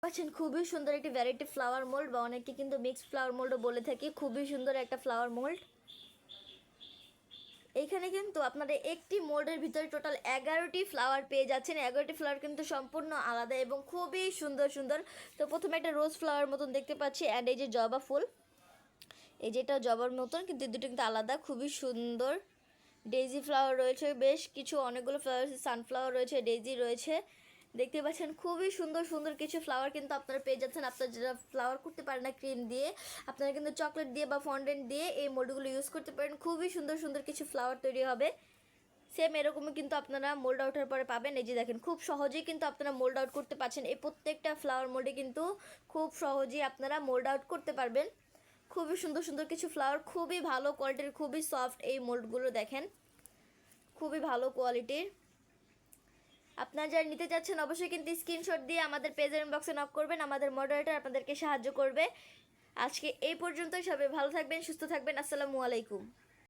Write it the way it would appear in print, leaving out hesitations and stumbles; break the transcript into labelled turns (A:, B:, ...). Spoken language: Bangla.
A: পাচ্ছেন খুবই সুন্দর একটি ভ্যারাইটি ফ্লাওয়ার মোল্ড বা অনেকে কিন্তু মিক্সড ফ্লাওয়ার মোল্ডও বলে থাকি। খুবই সুন্দর একটা ফ্লাওয়ার মোল্ড। এইখানে কিন্তু আপনারা একটি মোল্ডের ভিতরে টোটাল 11টি ফ্লাওয়ার পেয়ে যাচ্ছেন। 11টি ফ্লাওয়ার কিন্তু সম্পূর্ণ আলাদা এবং খুবই সুন্দর সুন্দর। তো প্রথমে একটা রোজ ফ্লাওয়ার মতন দেখতে পাচ্ছি, অ্যান্ড এই যে জবা ফুল, এই যেটা জবার মতন কিন্তু দুটো কিন্তু আলাদা, খুবই সুন্দর। ডেইজি ফ্লাওয়ার রয়েছে, বেশ কিছু অনেকগুলো ফ্লাওয়ার রয়েছে, সানফ্লাওয়ার রয়েছে, ডেইজি রয়েছে। দেখতে পাচ্ছেন খুবই সুন্দর সুন্দর কিছু ফ্লাওয়ার কিন্তু আপনারা পেয়ে যাচ্ছেন। আপনারা যারা ফ্লাওয়ার করতে পারেন না ক্রিম দিয়ে, আপনারা কিন্তু চকলেট দিয়ে বা ফন্ডেন্ট দিয়ে এই মোল্ডগুলো ইউজ করতে পারেন। খুবই সুন্দর সুন্দর কিছু ফ্লাওয়ার তৈরি হবে। সেম এরকমই কিন্তু আপনারা মোল্ড আউটের পরে পাবেন। এই যে দেখেন খুব সহজেই কিন্তু আপনারা মোল্ড আউট করতে পারছেন। এই প্রত্যেকটা ফ্লাওয়ার মোল্ডে কিন্তু খুব সহজেই আপনারা মোল্ড আউট করতে পারবেন। খুবই সুন্দর সুন্দর কিছু ফ্লাওয়ার, খুবই ভালো কোয়ালিটির, খুবই সফট এই মোল্ডগুলো দেখেন, খুবই ভালো কোয়ালিটির। আপনারা যারা নিতে চাচ্ছেন অবশ্যই কিন্তু স্ক্রিনশট দিয়ে আমাদের পেজের ইনবক্সে নক করবেন, আমাদের মডারেটর আপনাদেরকে সাহায্য করবে। আজকে এই পর্যন্তই, সবাই ভালো থাকবেন, সুস্থ থাকবেন। আসসালামু আলাইকুম।